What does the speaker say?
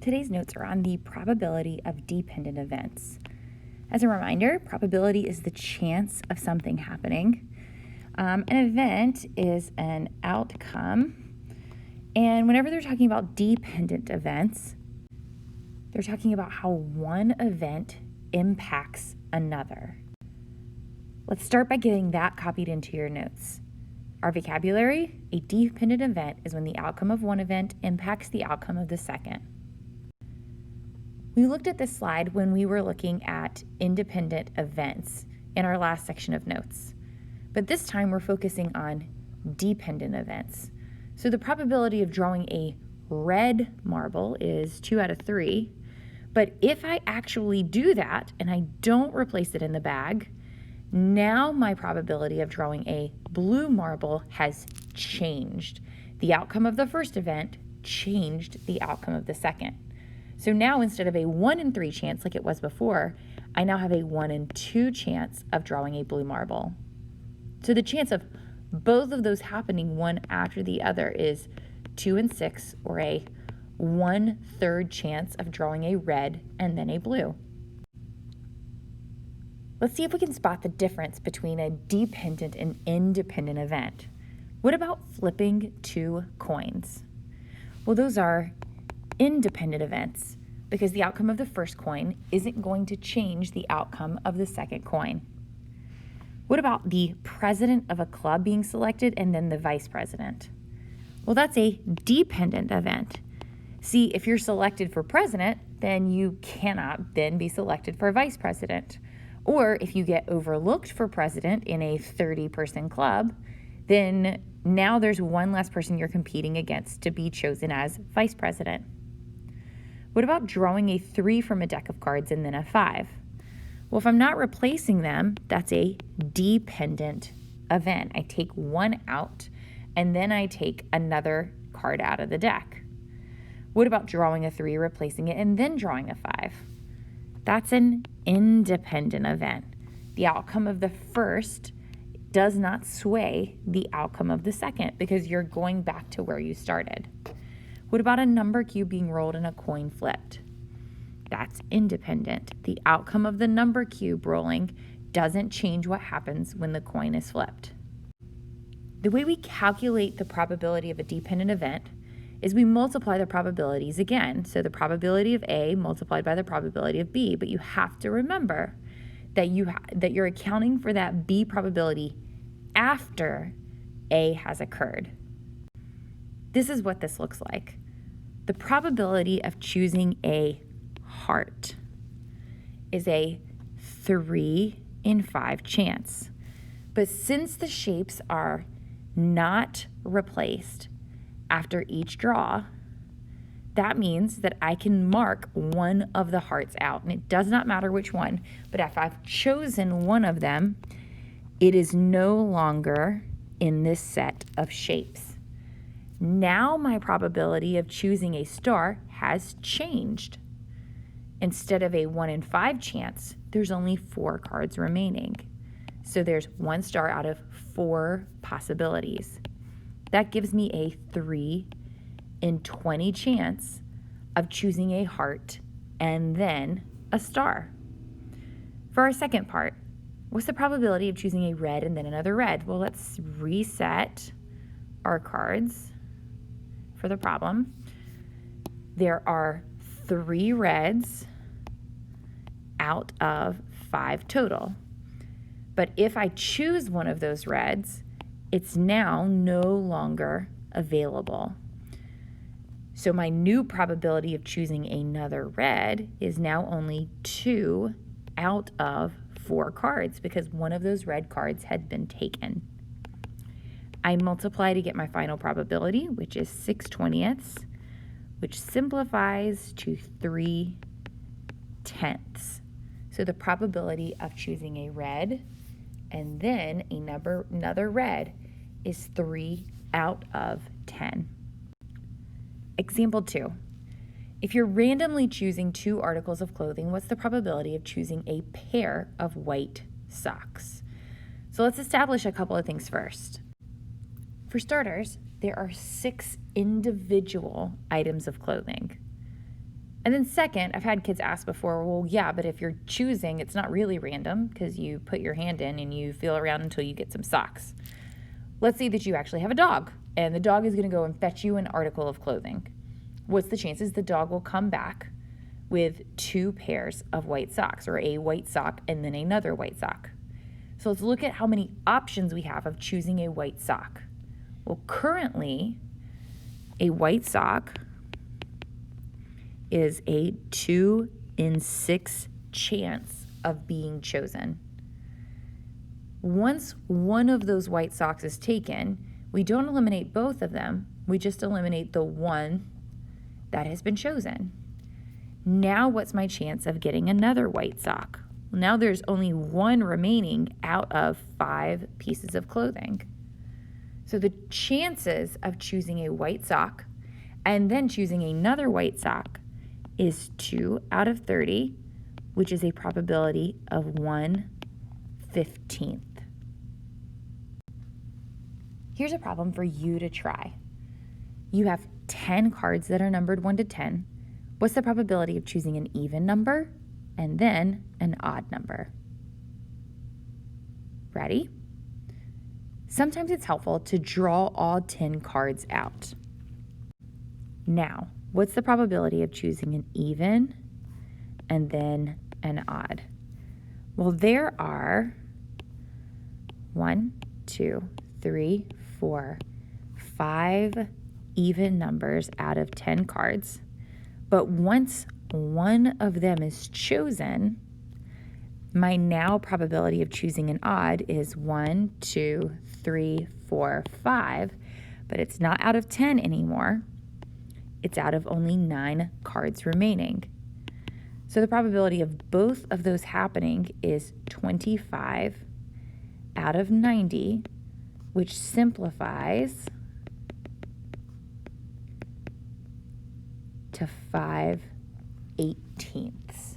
Today's notes are on the probability of dependent events. As a reminder, probability is the chance of something happening. An event is an outcome. And whenever they're talking about dependent events, they're talking about how one event impacts another. Let's start by getting that copied into your notes. Our vocabulary: a dependent event is when the outcome of one event impacts the outcome of the second. We looked at this slide when we were looking at independent events in our last section of notes. But this time we're focusing on dependent events. So the probability of drawing a red marble is 2 out of 3. But if I actually do that and I don't replace it in the bag, now my probability of drawing a blue marble has changed. The outcome of the first event changed the outcome of the second. So now instead of a 1 in 3 chance like it was before, I now have a 1 in 2 chance of drawing a blue marble. So the chance of both of those happening one after the other is 2 in 6, or a 1/3 chance of drawing a red and then a blue. Let's see if we can spot the difference between a dependent and independent event. What about flipping 2 coins? Well, those are independent events because the outcome of the first coin isn't going to change the outcome of the second coin. What about the president of a club being selected and then the vice president? Well, that's a dependent event. See, if you're selected for president, then you cannot then be selected for vice president. Or if you get overlooked for president in a 30-person club, then now there's one less person you're competing against to be chosen as vice president. What about drawing a 3 from a deck of cards and then a 5? Well, if I'm not replacing them, that's a dependent event. I take one out and then I take another card out of the deck. What about drawing a 3, replacing it, and then drawing a 5? That's an independent event. The outcome of the first does not sway the outcome of the second because you're going back to where you started. What about a number cube being rolled and a coin flipped? That's independent. The outcome of the number cube rolling doesn't change what happens when the coin is flipped. The way we calculate the probability of a dependent event is we multiply the probabilities again. So the probability of A multiplied by the probability of B, but you have to remember that you're accounting for that B probability after A has occurred. This is what this looks like. The probability of choosing a heart is a 3 in 5 chance. But since the shapes are not replaced after each draw, that means that I can mark one of the hearts out. And it does not matter which one, but if I've chosen one of them, it is no longer in this set of shapes. Now my probability of choosing a star has changed. Instead of a 1 in 5 chance, there's only 4 cards remaining. So there's 1 star out of 4 possibilities. That gives me a 3 in 20 chance of choosing a heart and then a star. For our second part, what's the probability of choosing a red and then another red? Well, let's reset our cards for the problem. There are 3 reds out of 5 total. But if I choose one of those reds, it's now no longer available. So my new probability of choosing another red is now only 2 out of 4 cards because one of those red cards had been taken. I multiply to get my final probability, which is 6/20, which simplifies to 3/10. So the probability of choosing a red and then another red is 3 out of 10. Example 2. If you're randomly choosing 2 articles of clothing, what's the probability of choosing a pair of white socks? So let's establish a couple of things first. For starters, there are 6 individual items of clothing. And then second, I've had kids ask before, well, yeah, but if you're choosing, it's not really random because you put your hand in and you feel around until you get some socks. Let's say that you actually have a dog and the dog is going to go and fetch you an article of clothing. What's the chances the dog will come back with 2 pairs of white socks, or a white sock and then another white sock? So let's look at how many options we have of choosing a white sock. Well, currently, a white sock is a 2 in 6 chance of being chosen. Once one of those white socks is taken, we don't eliminate both of them, we just eliminate the one that has been chosen. Now what's my chance of getting another white sock? Well, now there's only 1 remaining out of 5 pieces of clothing. So the chances of choosing a white sock and then choosing another white sock is 2 out of 30, which is a probability of 1/15. Here's a problem for you to try. You have 10 cards that are numbered 1 to 10. What's the probability of choosing an even number and then an odd number? Ready? Sometimes it's helpful to draw all 10 cards out. Now, what's the probability of choosing an even and then an odd? Well, there are 1, 2, 3, 4, 5 even numbers out of 10 cards. But once one of them is chosen, my now probability of choosing an odd is 1, 2, 3, 4, 5, but it's not out of 10 anymore. It's out of only 9 cards remaining. So the probability of both of those happening is 25 out of 90, which simplifies to 5/18.